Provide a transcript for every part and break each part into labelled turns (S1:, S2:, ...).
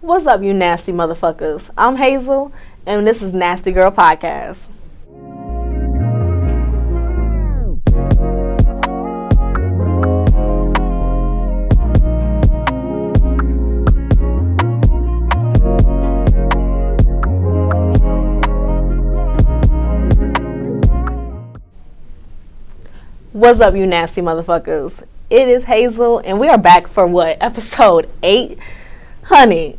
S1: What's up, you nasty motherfuckers? I'm Hazel, and this is Nasty Girl Podcast. What's up, you nasty motherfuckers? It is Hazel, and we are back for what? Episode 8? Honey,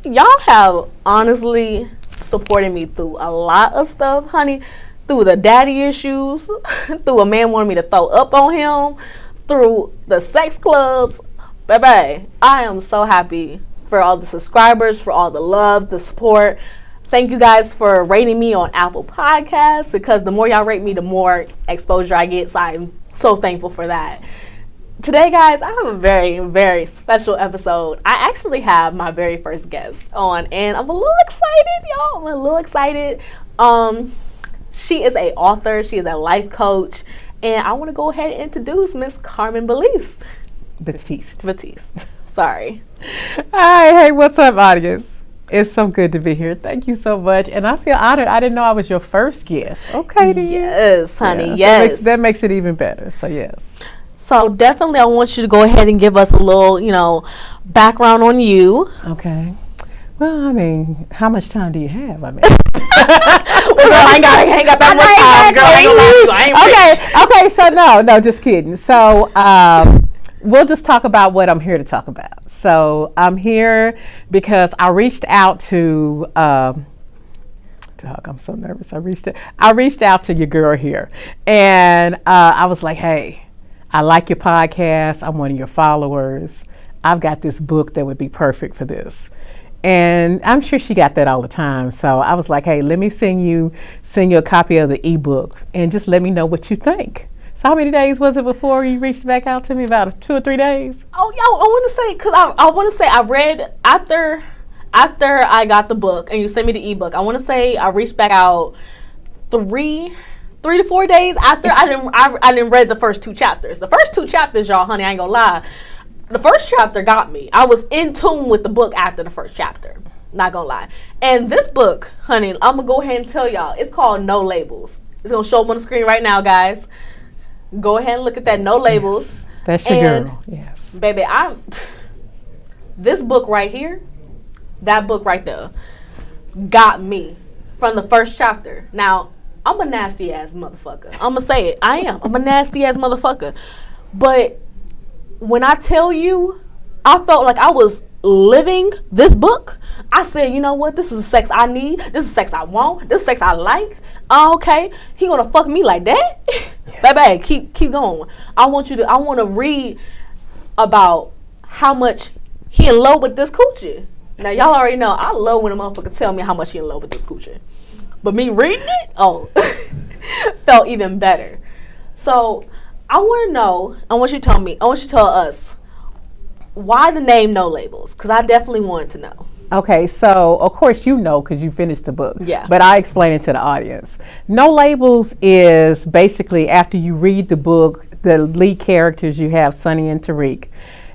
S1: y'all have honestly supported me through a lot of stuff, honey. Through the daddy issues, through a man wanting me to throw up on him, through the sex clubs. Baby, I am so happy for all the subscribers, for all the love, the support. Thank you guys for rating me on Apple Podcasts, because the more y'all rate me, the more exposure I get. So I'm so thankful for that. Today, guys, I have a very, very special episode. I actually have my very first guest on, and I'm a little excited, y'all. I'm a little excited. She is an author. She is a life coach. And I want to go ahead and introduce Miss Carmen Bitast. Sorry.
S2: Hi, hey, what's up, audience? It's so good to be here. Thank you so much. And I feel honored. I didn't know I was your first guest. Okay, then.
S1: Yes, honey,
S2: yeah,
S1: yes.
S2: That makes it even better. So, yes.
S1: So, definitely, I want you to go ahead and give us a little, background on you.
S2: Okay. Well, I mean, how much time do you have? I mean,
S1: I ain't got that
S2: much time, girl. Okay. So, no, just kidding. So, we'll just talk about what I'm here to talk about. So I'm here because I reached out to, I'm so nervous. I reached out to your girl here, and I was like, hey, I like your podcast. I'm one of your followers. I've got this book that would be perfect for this. And I'm sure she got that all the time. So I was like, hey, let me send you a copy of the ebook and just let me know what you think. So how many days was it before you reached back out to me? About 2 or 3 days?
S1: Oh, yo, I want to say, because I read after I got the book and you sent me the ebook. I want to say I reached back out 3 to 4 days after I didn't read the first 2 chapters. The first 2 chapters, y'all, honey, I ain't gonna lie. The first chapter got me. I was in tune with the book after the first chapter. Not gonna lie. And this book, honey, I'm gonna go ahead and tell y'all, it's called No Labels. It's gonna show up on the screen right now, guys. Go ahead and look at that. No Labels.
S2: Yes, that's your girl. Yes.
S1: Baby, this book right here, that book right there, got me from the first chapter. Now, I'm a nasty ass motherfucker. I'm gonna say it. I am. I'm a nasty ass motherfucker. But when I tell you, I felt like I was living this book. I said, you know what? This is the sex I need. This is sex I want. This is sex I like. Okay, he gonna fuck me like that? Yes. Baby, keep going. I want to read about how much he in love with this coochie. Now y'all already know I love when a motherfucker tell me how much he in love with this coochie. But me reading it, felt even better. So I want you to tell us why the name No Labels, because I definitely wanted to know.
S2: Okay, so of course you know because you finished the book.
S1: Yeah.
S2: But I explain it to the audience. No Labels is basically after you read the book, the lead characters you have, Sonny and Tariq,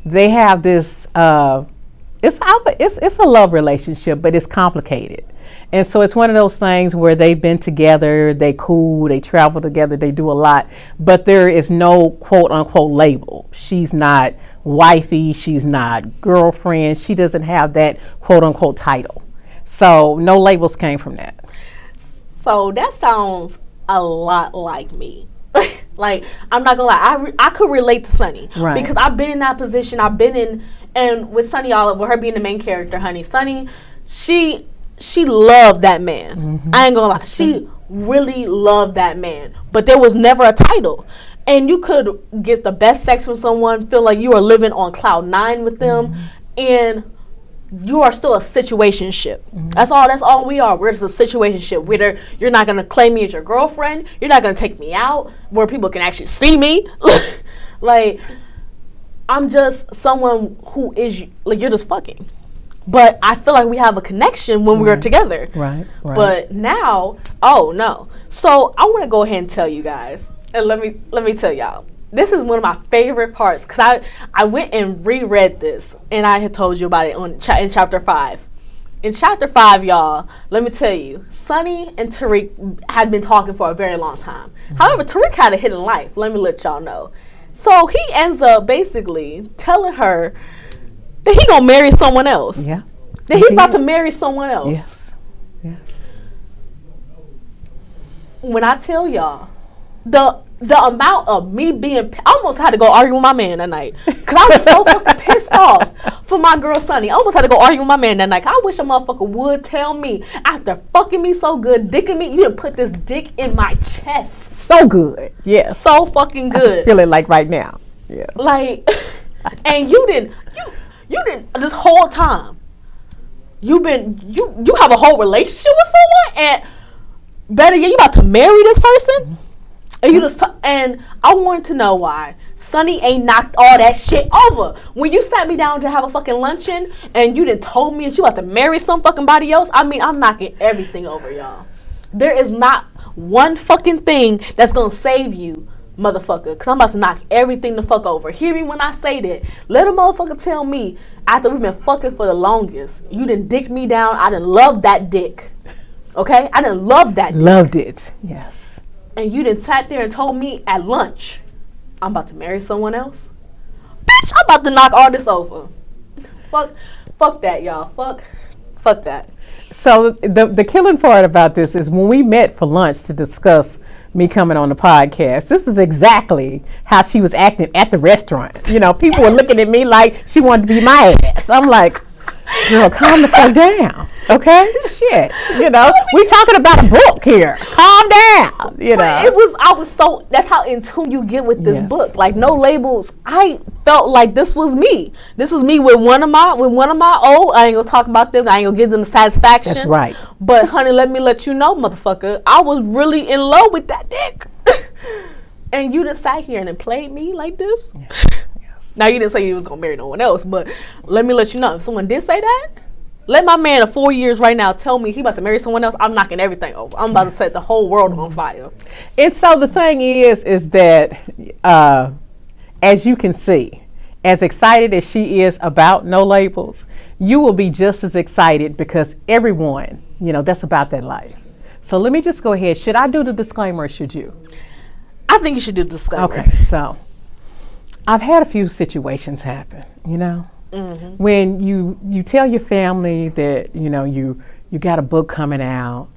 S2: they have this. It's a love relationship, but it's complicated. And so it's one of those things where they've been together, they cool, they travel together, they do a lot, but there is no quote unquote label. She's not wifey, she's not girlfriend, she doesn't have that quote unquote title. So No Labels came from that.
S1: So that sounds a lot like me. Like, I'm not gonna lie, I could relate to Sonny.
S2: Right.
S1: Because I've been in that position, and with Sonny, with her being the main character, honey, Sonny, she loved that man. Mm-hmm. I ain't gonna lie. She really loved that man. But there was never a title. And you could get the best sex with someone, feel like you are living on cloud 9 with them, and you are still a situationship. Mm-hmm. That's all we are. We're just a situationship. Where you're not gonna claim me as your girlfriend. You're not gonna take me out where people can actually see me. Like, I'm just someone who is like, you're just fucking. But I feel like we have a connection when we're together.
S2: Right.
S1: But now, oh no. So I want to go ahead and tell you guys, and let me tell y'all. this is one of my favorite parts because I went and reread this, and I had told you about it in chapter 5. In chapter 5, y'all, let me tell you, Sonny and Tariq had been talking for a very long time. However, Tariq had a hidden life. Let me let y'all know. So he ends up basically telling her that he gonna marry someone else.
S2: Yeah.
S1: That he's about to marry someone else.
S2: Yes. Yes.
S1: When I tell y'all, the amount of me being, I almost had to go argue with my man that night. Because I was so fucking pissed off for my girl Sonny. I almost had to go argue with my man that night. I wish a motherfucker would tell me, after fucking me so good, dicking me, you didn't put this dick in my chest.
S2: So good. Yes.
S1: So fucking good.
S2: I just feel it like right now. Yes.
S1: Like, and you didn't, this whole time, you have a whole relationship with someone, and better yet, you about to marry this person? And you just and I wanted to know why Sonny ain't knocked all that shit over. When you sat me down to have a fucking luncheon and you done told me that you about to marry some fucking body else, I mean, I'm knocking everything over, y'all. There is not one fucking thing that's gonna save you, motherfucker, because I'm about to knock everything the fuck over. Hear me when I say that. Let a motherfucker tell me, after we've been fucking for the longest, you done dicked me down, I done loved that dick. Okay? I done loved that dick.
S2: Loved it. Yes.
S1: And you done sat there and told me at lunch, I'm about to marry someone else? Bitch, I'm about to knock all this over. Fuck that, y'all. Fuck that.
S2: So the killing part about this is when we met for lunch to discuss me coming on the podcast, this is exactly how she was acting at the restaurant. You know, people were looking at me like she wanted to be my ass. I'm like, girl, calm the fuck down. Okay? Shit. You know, we talking about a book here. Calm down. You know.
S1: That's how in tune you get with this
S2: Yes.
S1: book. Like, no labels. I felt like this was me. This was me with one of my I ain't gonna talk about this. I ain't gonna give them the satisfaction.
S2: That's right.
S1: But honey, let me let you know, motherfucker, I was really in love with that dick. And you just sat here and then played me like this. Yes. Now, you didn't say you was gonna marry no one else, but let me let you know, if someone did say that, let my man of 4 years right now tell me he about to marry someone else, I'm knocking everything over. I'm about to set the whole world on fire.
S2: And so the thing is that, as you can see, as excited as she is about no labels, you will be just as excited because everyone, you know, that's about that life. So let me just go ahead. Should I do the disclaimer or should you?
S1: I think you should do the disclaimer.
S2: Okay, so I've had a few situations happen, you know. Mm-hmm. When you tell your family that, you know, you got a book coming out,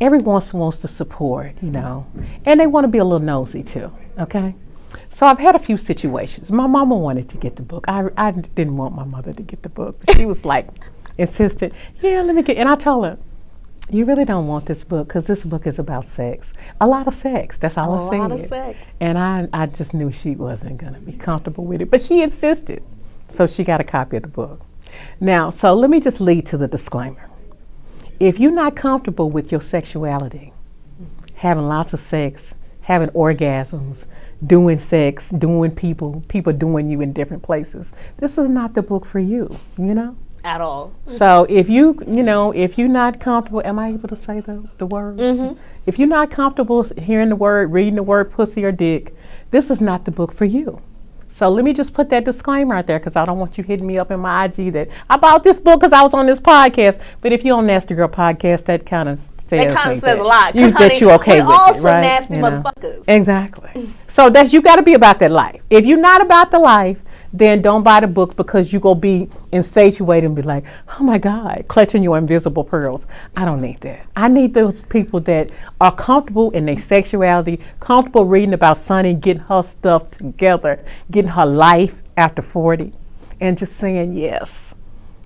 S2: everyone wants to support, you know, and they want to be a little nosy too, okay? So I've had a few situations. My mama wanted to get the book. I didn't want my mother to get the book. She was like, insistent, yeah, let me get, and I told her, you really don't want this book because this book is about sex. A lot of sex. That's all I said. A lot of sex. And I just knew she wasn't going to be comfortable with it. But she insisted. So she got a copy of the book. Now, so let me just lead to the disclaimer. If you're not comfortable with your sexuality, having lots of sex, having orgasms, doing sex, doing people doing you in different places, this is not the book for you, you know?
S1: At all.
S2: So if you're not comfortable, am I able to say the word? Mm-hmm. If you're not comfortable hearing the word, reading the word pussy or dick, this is not the book for you. So let me just put that disclaimer out there because I don't want you hitting me up in my IG that I bought this book because I was on this podcast. But if you're on Nasty Girl podcast, that kind of says
S1: a lot.
S2: That you're okay with it, right?
S1: Nasty motherfuckers.
S2: Exactly. So you got to be about that life. If you're not about the life, then don't buy the book because you're going to be insatiated and be like, oh my God, clutching your invisible pearls. I don't need that. I need those people that are comfortable in their sexuality, comfortable reading about Sonny, getting her stuff together, getting her life after 40, and just saying yes.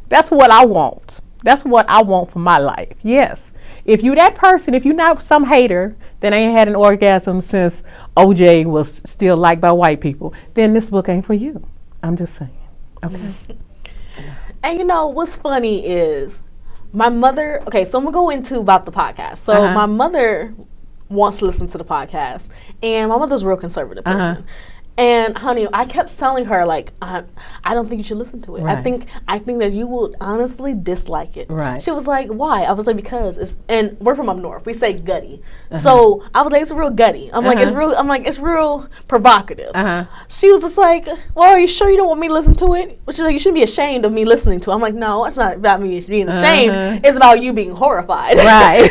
S2: That's what I want. That's what I want for my life. Yes. If you that person, if you're not some hater that ain't had an orgasm since OJ was still liked by white people, then this book ain't for you. I'm just saying. Okay.
S1: And you know, what's funny is my mother, okay, so I'm going to go into about the podcast. So my mother wants to listen to the podcast, and my mother's a real conservative person. And honey, I kept telling her like, I don't think you should listen to it.
S2: Right.
S1: I think that you will honestly dislike it.
S2: Right.
S1: She was like, why? I was like, because it's, and we're from up north. We say gutty. So I was like, it's real gutty. I'm like, it's real provocative. She was just like, well, are you sure you don't want me to listen to it? She's like, you shouldn't be ashamed of me listening to it. I'm like, no, it's not about me being ashamed. It's about you being horrified.
S2: Right.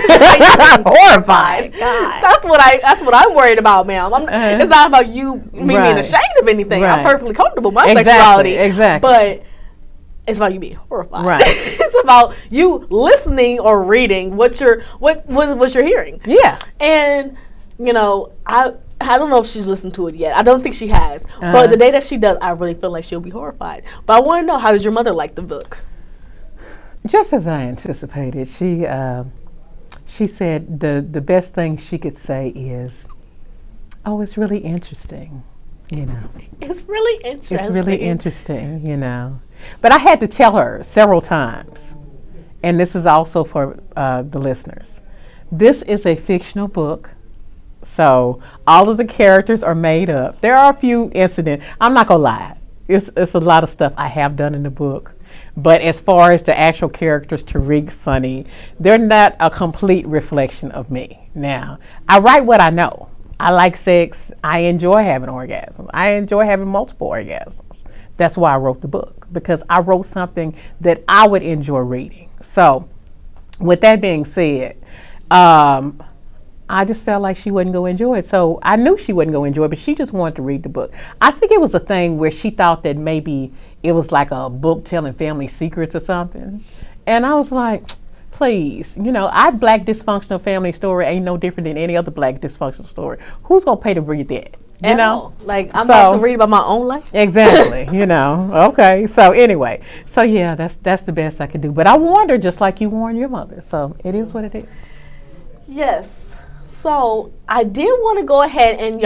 S1: Horrified. God. That's what I'm worried about, ma'am. It's not about you me being ashamed of anything.
S2: Right.
S1: I'm perfectly comfortable with my sexuality.
S2: Exactly.
S1: But it's about you being horrified.
S2: Right.
S1: It's about you listening or reading what you're hearing.
S2: Yeah.
S1: And you know, I don't know if she's listened to it yet. I don't think she has. But the day that she does, I really feel like she'll be horrified. But I want to know, how did your mother like the book?
S2: Just as I anticipated. She said the best thing she could say is, oh, it's really interesting. You know,
S1: it's really interesting.
S2: It's really interesting, you know. But I had to tell her several times, and this is also for the listeners. This is a fictional book, so all of the characters are made up. There are a few incidents. I'm not gonna lie. It's a lot of stuff I have done in the book. But as far as the actual characters, Tariq, Sonny, they're not a complete reflection of me. Now, I write what I know. I like sex. I enjoy having orgasms. I enjoy having multiple orgasms. That's why I wrote the book, because I wrote something that I would enjoy reading. So, with that being said, I just felt like she wasn't going to enjoy it. So I knew she wasn't going to enjoy it, but she just wanted to read the book. I think it was a thing where she thought that maybe it was like a book telling family secrets or something. And I was like, please, you know, our black dysfunctional family story ain't no different than any other black dysfunctional story. Who's going to pay to read that? You know?
S1: Like, I'm about to read about my own life.
S2: Exactly, you know. Okay, so anyway. So, yeah, that's the best I could do. But I warned her just like you warned your mother. So it is what it is.
S1: Yes. So I did want to go ahead and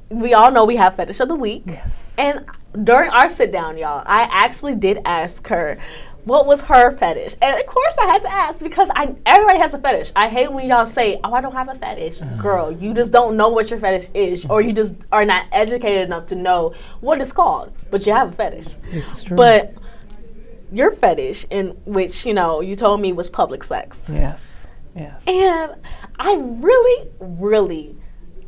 S1: we all know we have Fetish of the Week.
S2: Yes.
S1: And during our sit down, y'all, I actually did ask her what was her fetish. And of course I had to ask, because everybody has a fetish. I hate when y'all say, oh, I don't have a fetish. Girl, you just don't know what your fetish is, or you just are not educated enough to know what it's called. But you have a fetish.
S2: This is true.
S1: But your fetish, in which, you know, you told me was public sex.
S2: Yes. Yes.
S1: And I really,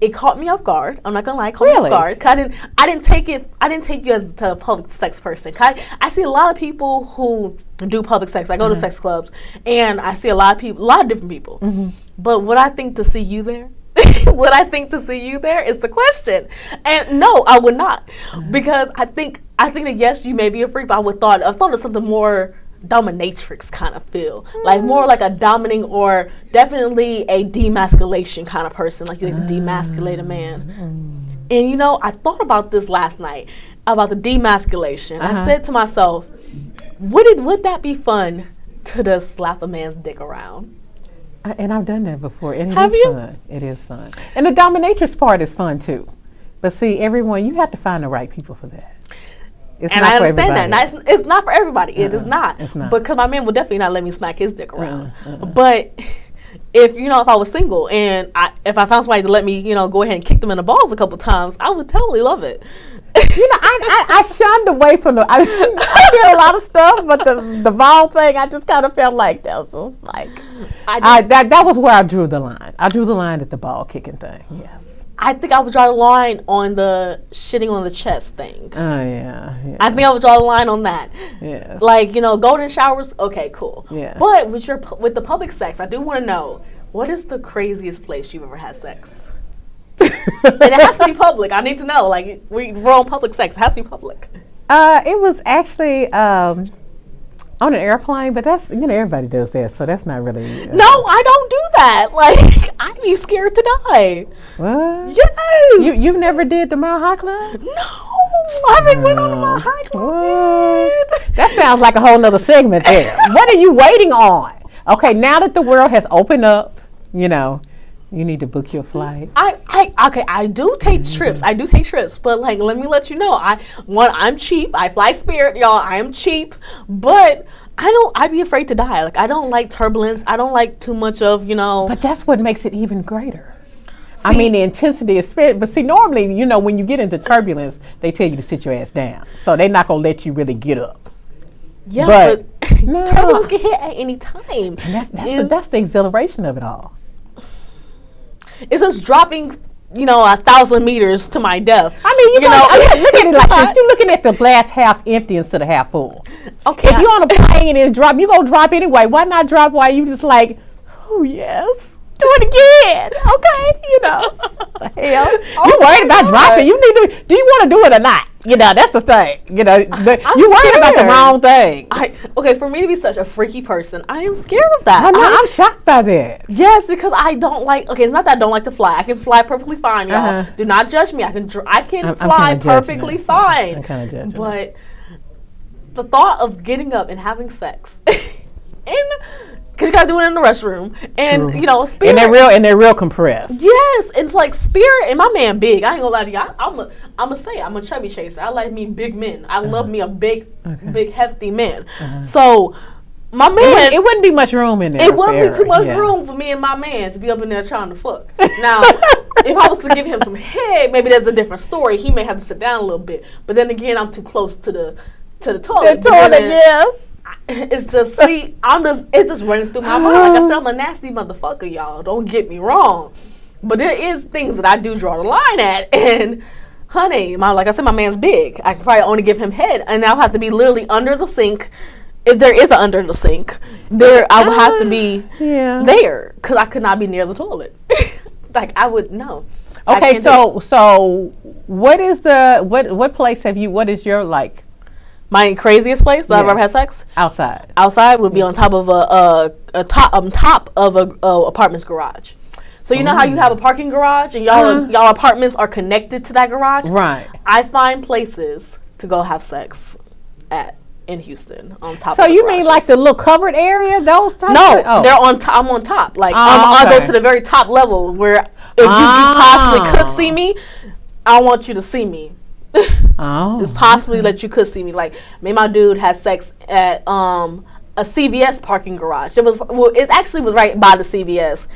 S1: it caught me off guard. I'm not gonna lie, it caught me off guard. 'Cause I didn't take you as a public sex person. 'Cause I see a lot of people who do public sex. I go to sex clubs, and I see a lot of different people. Mm-hmm. But would I think to see you there? Would I think to see you there is the question. And no, I would not, because I think that yes, you may be a freak, but I thought of something more dominatrix kind of feel, like more like a dominating, or definitely a demasculation kind of person, like you like to demasculate a man. And you know, I thought about this last night about the demasculation. I said to myself, would that be fun to just slap a man's dick around?
S2: And I've done that before, and
S1: Have you?
S2: Fun. It is fun, and the dominatrix part is fun too. But see, everyone, you have to find the right people for that. It's
S1: and
S2: not
S1: I
S2: for
S1: understand
S2: everybody.
S1: that. It's not for everybody. It is not.
S2: It's not.
S1: Because my man would definitely not let me smack his dick around. But if I was single and if I found somebody to let me, go ahead and kick them in the balls a couple times, I would totally love it.
S2: I shunned away from I did a lot of stuff, but the ball thing, I just kind of felt like that was like that was where I drew the line. I drew the line at the ball kicking thing. Yes.
S1: I think I would draw the line on the shitting on the chest thing.
S2: Oh, yeah.
S1: I think I would draw the line on that.
S2: Yes.
S1: Like, golden showers, okay, cool.
S2: Yeah.
S1: But with the public sex, I do want to know, what is the craziest place you've ever had sex? And it has to be public. I need to know. Like, we're on public sex. It has to be public.
S2: It was actually on an airplane, but that's, everybody does that, so that's not really...
S1: No, I don't do that. Like, I'd be scared to die.
S2: What?
S1: Yes.
S2: You never did the Mile High Club?
S1: No, I haven't went on the Mile High Club yet.
S2: That sounds like a whole nother segment there. What are you waiting on? Okay, now that the world has opened up, you need to book your flight.
S1: I do take trips. I do take trips, but like, let me let you know, I'm cheap. I fly Spirit, y'all. I am cheap, but I'd be afraid to die. Like, I don't like turbulence. I don't like too much of,
S2: But that's what makes it even greater. I mean, the intensity is spread. But see, normally, you know, when you get into turbulence, they tell you to sit your ass down. So they're not going to let you really get up.
S1: Yeah,
S2: but
S1: turbulence can hit at any time.
S2: And that's the exhilaration of it all.
S1: It's just dropping, 1,000 meters to my death.
S2: I mean, you know, look at it like this. You're looking at the glass half empty instead of half full.
S1: Okay.
S2: If you're on a plane and it's drop, you're going to drop anyway. Why not drop while you just like, oh, yes. Do it again, okay? The hell. You worried about dropping? You need to. Do you want to do it or not? That's the thing. You worried about the wrong thing.
S1: Okay, for me to be such a freaky person, I am scared of that.
S2: I'm shocked by that.
S1: Yes, because I don't like. Okay, it's not that I don't like to fly. I can fly perfectly fine, y'all. Do not judge me. I can fly perfectly fine.
S2: I'm kind of judging.
S1: But the thought of getting up and having sex because you gotta do it in the restroom, and spirit.
S2: And they're real compressed.
S1: Yes, it's like spirit. And my man big. I ain't gonna lie to you. I'm a chubby chaser. I like me big men. I love me a big hefty man. So my man,
S2: it wouldn't be much room in there.
S1: It wouldn't be too much room for me and my man to be up in there trying to fuck. Now, if I was to give him some head, maybe that's a different story. He may have to sit down a little bit. But then again, I'm too close to the toilet.
S2: The toilet, yes.
S1: It's just it's just running through my mind. Like I said, I'm a nasty motherfucker, y'all. Don't get me wrong. But there is things that I do draw the line at. And honey, like I said, my man's big. I could probably only give him head, and I'll have to be literally under the sink. If there is an under the sink, I would have to be there because I could not be near the toilet. Like I would no.
S2: Okay, so what is what place have you? What is your like?
S1: My craziest place that I've ever had sex?
S2: Outside.
S1: Outside would be on top of a top of a apartment's garage. So you know how you have a parking garage and y'all apartments are connected to that garage?
S2: Right.
S1: I find places to go have sex in Houston on top.
S2: So
S1: of the
S2: you
S1: garages.
S2: mean like the little covered area? Those types?
S1: No, they're on top. I'm on top. Like I'll go to the very top level where if you possibly could see me, I want you to see me. It's possibly that you could see me. Like me and my dude had sex at a CVS parking garage. It actually was right by the CVS.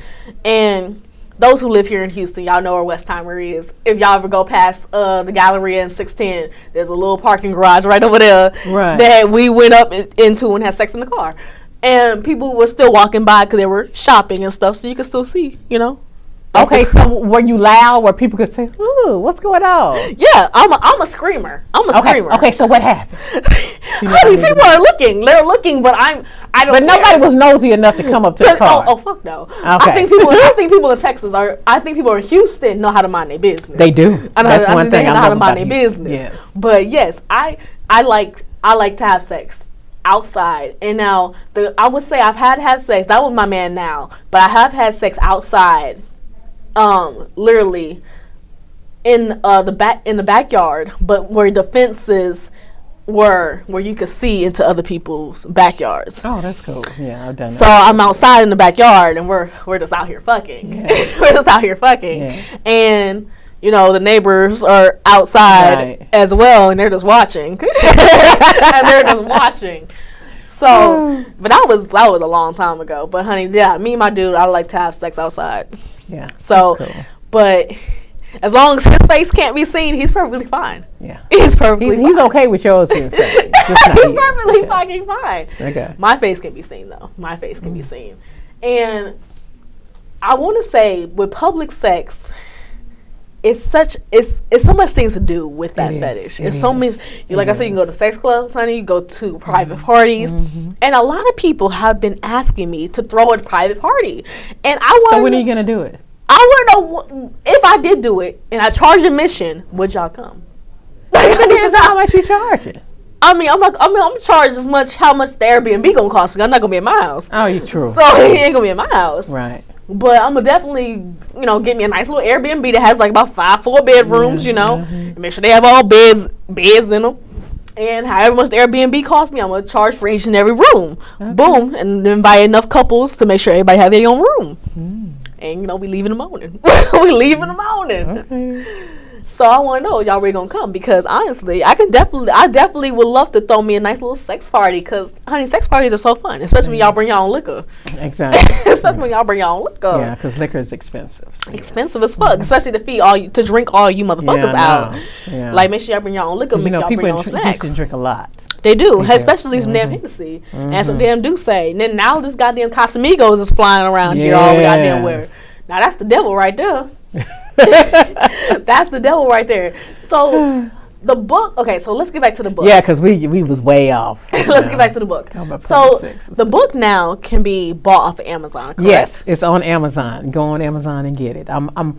S1: And those who live here in Houston, y'all know where Westheimer is. If y'all ever go past the Galleria in 610, there's a little parking garage right over there that we went up into and had sex in the car. And people were still walking by because they were shopping and stuff, so you could still see,
S2: Okay, so were you loud where people could say, ooh, what's going on?
S1: Yeah, I'm a screamer. Screamer.
S2: Okay, so what happened?
S1: Honey, people are looking. They're looking, but I don't
S2: But nobody was nosy enough to come up to the car.
S1: Oh, fuck no.
S2: Okay.
S1: I think people in Texas I think people in Houston know how to mind their business.
S2: They do. That's one thing I know how to mind
S1: their business. Yes. But yes, I like to have sex outside. And now I would say I've had sex. That was my man now, but I have had sex outside. Literally in the backyard, but where the fences were, where you could see into other people's backyards.
S2: Oh, that's cool. Yeah, I've done that.
S1: So I'm outside in the backyard, and we're just out here fucking. Yeah. We're just out here fucking, and the neighbors are outside as well, and they're just watching. So, but that was a long time ago. But honey, yeah, me and my dude, I like to have sex outside.
S2: Yeah.
S1: So, cool. But as long as his face can't be seen, he's perfectly fine.
S2: Yeah.
S1: He's perfectly fine.
S2: He's okay with yours being seen.
S1: He's perfectly fucking fine.
S2: Okay.
S1: My face can be seen though. My face can be seen. And I want to say with public sex, it's so much things to do with that fetish. It's so many. Like I said, you can go to sex clubs, honey. You go to private parties, and a lot of people have been asking me to throw a private party. And
S2: so when are you gonna do it?
S1: I want to know if I did do it and I charge admission, would y'all come?
S2: It depends on how much you charge it.
S1: I'm charged how much the Airbnb gonna cost me. I'm not gonna be in my house.
S2: Oh, you're true.
S1: So he ain't gonna be in my house.
S2: Right.
S1: But I'm gonna definitely, get me a nice little Airbnb that has like about 5 full bedrooms, and make sure they have all beds in them. And however much the Airbnb costs me, I'm gonna charge for each and every room. Okay. Boom, and invite enough couples to make sure everybody have their own room. And we leave in the morning. We leave in the morning.
S2: Okay.
S1: So I want to know y'all really gonna come, because honestly, I definitely would love to throw me a nice little sex party, because honey, sex parties are so fun, especially when y'all bring your own liquor.
S2: Exactly.
S1: Especially when y'all bring your own liquor.
S2: Yeah, because liquor is expensive. So
S1: Expensive as fuck, especially to drink all you motherfuckers out. Yeah. Like, make sure y'all bring your own liquor, make y'all bring your own snacks.
S2: People drink a lot.
S1: They do, especially some damn Hennessy and some damn Douce. And then now this goddamn Casamigos is flying around here all goddamn where. Now that's the devil right there. That's the devil right there. So the book. Okay, so let's get back to the book.
S2: Yeah, because we was way off.
S1: Let's get back to the book. So the book now can be bought off of Amazon. Correct?
S2: Yes, it's on Amazon. Go on Amazon and get it. I'm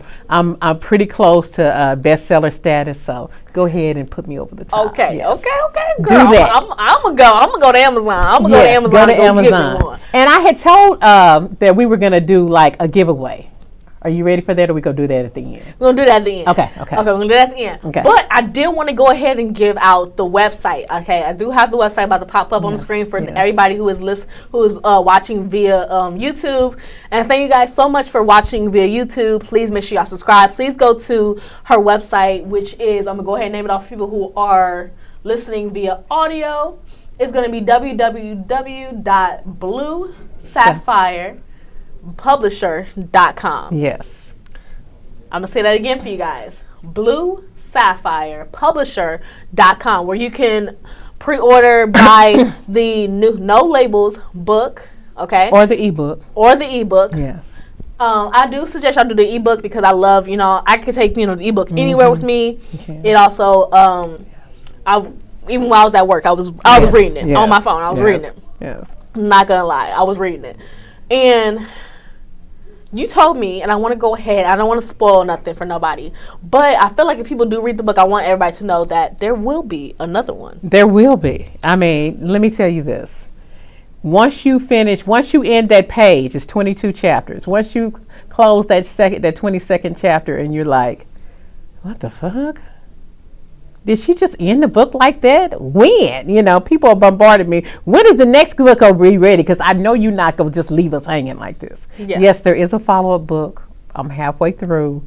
S2: pretty close to bestseller status, so go ahead and put me over the top.
S1: Okay,
S2: yes.
S1: okay, girl.
S2: Do that.
S1: I'm gonna go to Amazon. I'm gonna go to Amazon.
S2: Go to
S1: and
S2: Amazon.
S1: Get me one.
S2: And I had told that we were gonna do like a giveaway. Are you ready for that, or we gonna do that at the end?
S1: We're gonna do that at the end.
S2: Okay,
S1: we're gonna do that at the end.
S2: Okay.
S1: But I did want to go ahead and give out the website. Okay, I do have the website about to pop up on the screen for everybody who is watching via YouTube. And thank you guys so much for watching via YouTube. Please make sure y'all subscribe. Please go to her website, which is, I'm gonna go ahead and name it off for people who are listening via audio. It's gonna be www.bluesapphirepublisher.com.
S2: Yes.
S1: I'm going to say that again for you guys. bluesapphirepublisher.com, where you can pre-order buy the new No Labels book, okay?
S2: Or the ebook.
S1: Yes. I do suggest y'all do the ebook, because I love, I could take, the ebook anywhere with me. It also, even while I was at work, I was reading it on my phone. I was reading it.
S2: Yes.
S1: I'm not going to lie. I was reading it. And you told me, and I want to go ahead, I don't want to spoil nothing for nobody, but I feel like if people do read the book, I want everybody to know that there will be another one.
S2: There will be. I mean, let me tell you this. Once you end that page, it's 22 chapters. Once you close that 22nd chapter, and you're like, what the fuck? Did she just end the book like that? When? People are bombarding me. When is the next book going to be ready? Because I know you're not going to just leave us hanging like this. Yeah. Yes, there is a follow-up book. I'm halfway through.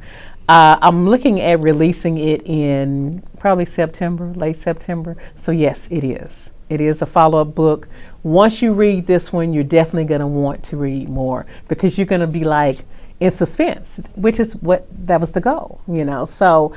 S2: I'm looking at releasing it in probably late September. So yes, it is. It is a follow-up book. Once you read this one, you're definitely going to want to read more, because you're going to be like in suspense, which is that was the goal, So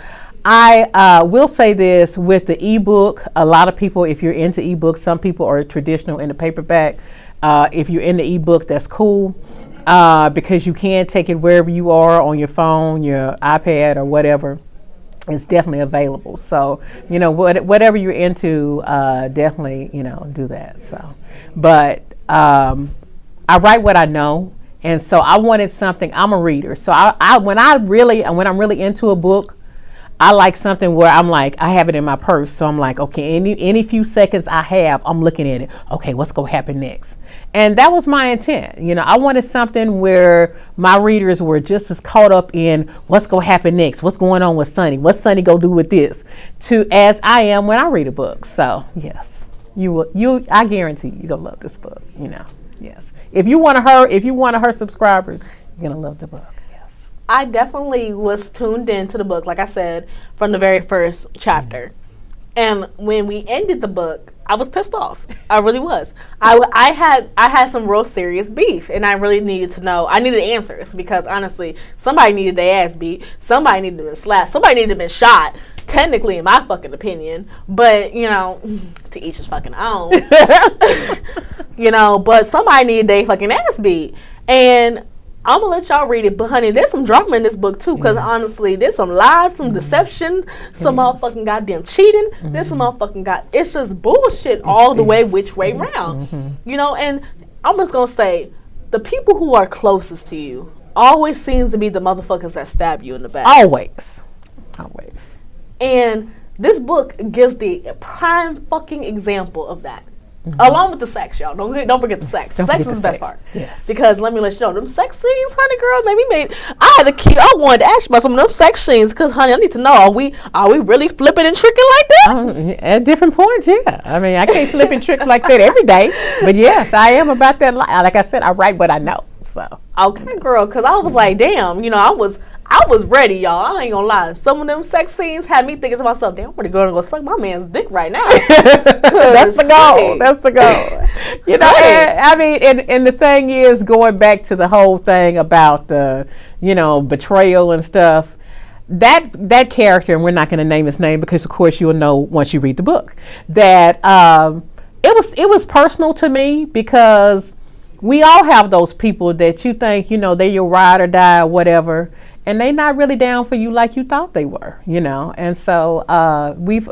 S2: I will say this with the ebook. A lot of people, if you're into ebooks, some people are traditional in the paperback. If you're in the ebook, that's cool, because you can take it wherever you are, on your phone, your iPad, or whatever. It's definitely available. So, whatever you're into, definitely, do that. So, but I write what I know. And so I wanted something. I'm a reader. So when I'm really into a book, I like something where I'm like, I have it in my purse. So I'm like, okay, any few seconds I have, I'm looking at it. Okay, what's going to happen next? And that was my intent. I wanted something where my readers were just as caught up in what's going to happen next, what's going on with Sonny, what's Sonny going to do with this, as I am when I read a book. So yes, I guarantee you're going to love this book, Yes. If you want her subscribers, you're going to love the book. Yes.
S1: I definitely was tuned into the book, like I said, from the very first chapter. And when we ended the book, I was pissed off. I really was. I had some real serious beef, and I really needed to know. I needed answers, because honestly, somebody needed their ass beat. Somebody needed to be slapped. Somebody needed to be shot. Technically, in my fucking opinion, but to each his fucking own. But somebody needed their fucking ass beat, and I'm gonna let y'all read it. But honey, there's some drama in this book too, because honestly, there's some lies, some deception, some motherfucking goddamn cheating. There's some motherfucking it's just bullshit all the way, which way round. And I'm just gonna say, the people who are closest to you always seems to be the motherfuckers that stab you in the back.
S2: Always.
S1: And this book gives the prime fucking example of that. Along with the sex, y'all. Don't forget the sex. Sex is the best part.
S2: Yes.
S1: Because let me let you know, them sex scenes, honey girl, I wanted to ask you about some of them sex scenes, because honey, I need to know, are we really flipping and tricking like that?
S2: At different points, yeah. I mean, I can't flip and trick like that every day. But yes, I am about that. Like I said, I write what I know. So
S1: okay, girl, because I was like, damn, I I was ready, y'all. I ain't gonna lie. Some of them sex scenes had me thinking to myself, damn, I'm gonna go and go suck my man's dick right now.
S2: That's the goal.
S1: Hey.
S2: That's the goal. You know, I mean, and the thing is, going back to the whole thing about the, betrayal and stuff. That character, and we're not going to name his name because, of course, you'll know once you read the book. That it was personal to me because we all have those people that you think they're your ride or die or whatever, and they're not really down for you like you thought they were. And so we've.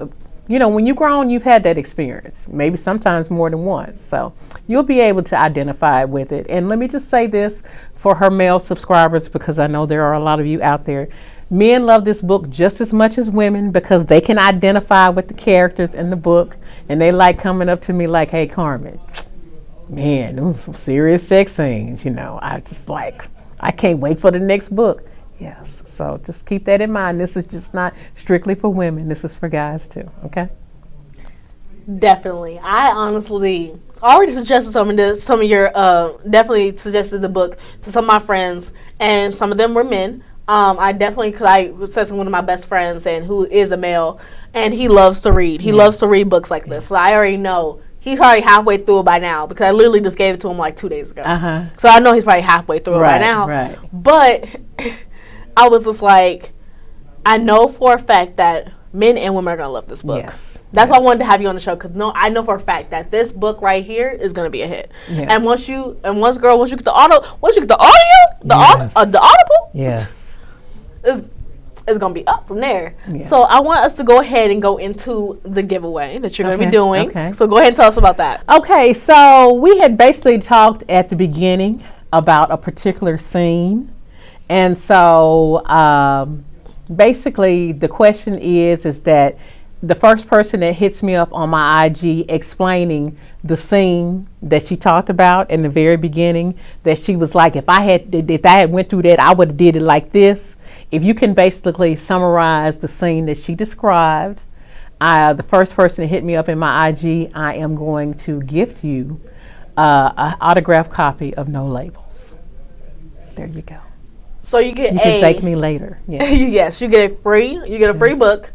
S2: When you've grown, you've had that experience, maybe sometimes more than once. So you'll be able to identify with it. And let me just say this for her male subscribers, because I know there are a lot of you out there. Men love this book just as much as women because they can identify with the characters in the book. And they like coming up to me like, hey, Carmen, man, those some serious sex scenes. I just I can't wait for the next book. Yes, so just keep that in mind. This is just not strictly for women. This is for guys too, okay?
S1: Definitely. I honestly already suggested some of your, definitely suggested the book to some of my friends, and some of them were men. I definitely, because I was texting one of my best friends, and who is a male, and he loves to read. He loves to read books like this. So I already know. He's probably halfway through it by now because I literally just gave it to him like 2 days ago. So I know he's probably halfway through it by now. Right. But I was just like, I know for a fact that men and women are going to love this book. Yes. That's why I wanted to have you on the show, because I know for a fact that this book right here is going to be a hit. Yes. And once you get the audible,
S2: yes,
S1: it's going to be up from there. Yes. So I want us to go ahead and go into the giveaway that you're going to be doing. Okay. So go ahead and tell us about that.
S2: Okay, so we had basically talked at the beginning about a particular scene. And so basically the question is that the first person that hits me up on my IG explaining the scene that she talked about in the very beginning, that she was like, if I had went through that, I would have did it like this. If you can basically summarize the scene that she described, the first person to hit me up in my IG, I am going to gift you an autographed copy of No Labels. There you go.
S1: So you can
S2: thank me later. Yes.
S1: Yes, you get a free book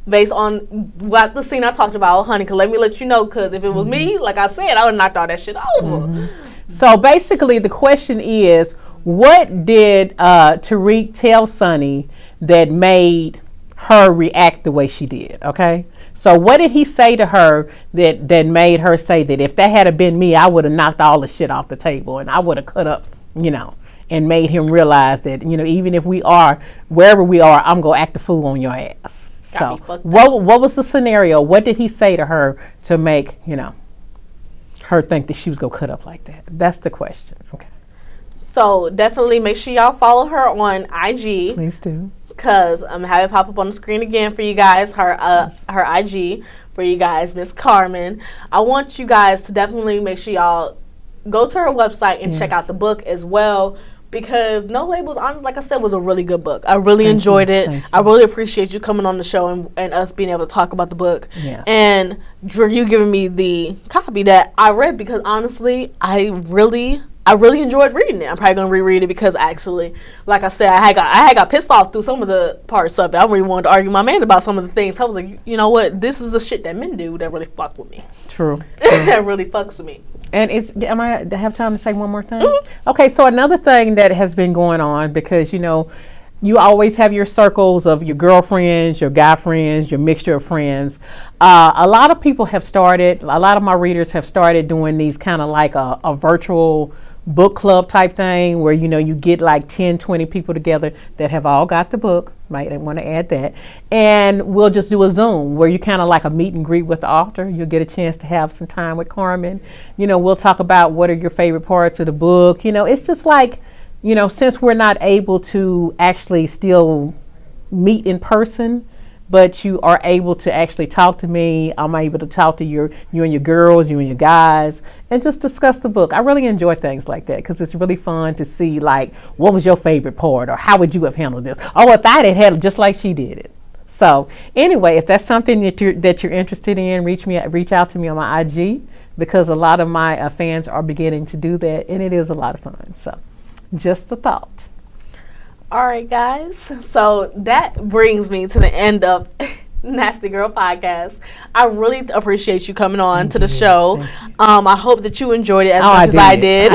S1: based on what the scene I talked about, honey. Cause let me let you know, cause if it was me, like I said, I would have knocked all that shit over.
S2: So basically, the question is, what did Tariq tell Sonny that made her react the way she did? Okay, so what did he say to her that made her say that if that had been me, I would have knocked all the shit off the table and I would have cut up, and made him realize that, even if we are wherever we are, I'm going to act a fool on your ass. So what was the scenario? What did he say to her to make, her think that she was going to cut up like that? That's the question. Okay.
S1: So definitely make sure y'all follow her on IG.
S2: Please do.
S1: Because I'm having it pop up on the screen again for you guys, her IG for you guys, Miss Carmen. I want you guys to definitely make sure y'all go to her website and check out the book as well. Because No Labels, honestly, like I said, was a really good book. I really enjoyed it. I really appreciate you coming on the show and us being able to talk about the book. Yes. And for you giving me the copy that I read, because honestly, I really enjoyed reading it. I'm probably gonna reread it because actually, like I said, I had got pissed off through some of the parts of it. I really wanted to argue with my man about some of the things. I was like, you know what? This is the shit that men do that really fuck with me.
S2: True.
S1: That really fucks with me.
S2: And do I have time to say one more thing? Mm-hmm. Okay, so another thing that has been going on, because you always have your circles of your girlfriends, your guy friends, your mixture of friends. A lot of people have started, a lot of my readers have started doing these kind of like a virtual book club type thing where you get like 10, 20 people together that have all got the book. Might want to add that, and we'll just do a Zoom where you kind of like a meet and greet with the author. You'll get a chance to have some time with Carmen. We'll talk about what are your favorite parts of the book. It's just like, since we're not able to actually still meet in person, but you are able to actually talk to me. I'm able to talk to you and your girls, you and your guys, and just discuss the book. I really enjoy things like that because it's really fun to see, like, what was your favorite part, or how would you have handled this? Oh, if I had handled it just like she did it. So anyway, if that's something that you're interested in, reach out to me on my IG, because a lot of my fans are beginning to do that, and it is a lot of fun. So just a thought.
S1: All right, guys. So that brings me to the end of Nasty Girl Podcast. I really appreciate you coming on to the show. I hope that you enjoyed it as much as I did.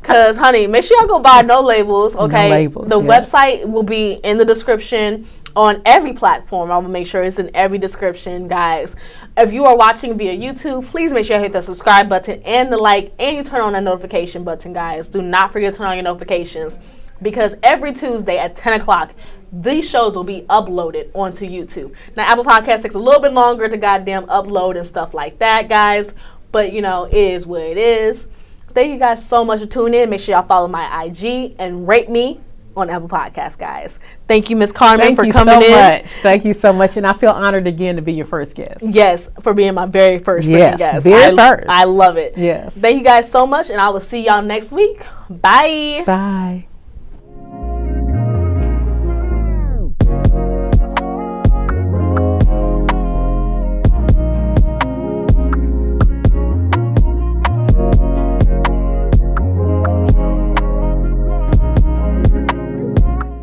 S1: Because, honey, make sure y'all go buy No Labels, okay?
S2: No Labels,
S1: the website will be in the description on every platform. I will make sure it's in every description, guys. If you are watching via YouTube, please make sure you hit the subscribe button and the like, and you turn on that notification button, guys. Do not forget to turn on your notifications, because every Tuesday at 10 o'clock, these shows will be uploaded onto YouTube. Now, Apple Podcasts takes a little bit longer to goddamn upload and stuff like that, guys. But, you know, it is what it is. Thank you guys so much for tuning in. Make sure y'all follow my IG and rate me on Apple Podcasts, guys. Thank you, Miss Carmen, for coming in.
S2: Thank you so much. And I feel honored again to be your first guest.
S1: Yes, for being my very first
S2: guest.
S1: I love it.
S2: Yes.
S1: Thank you guys so much, and I will see y'all next week. Bye.
S2: Bye.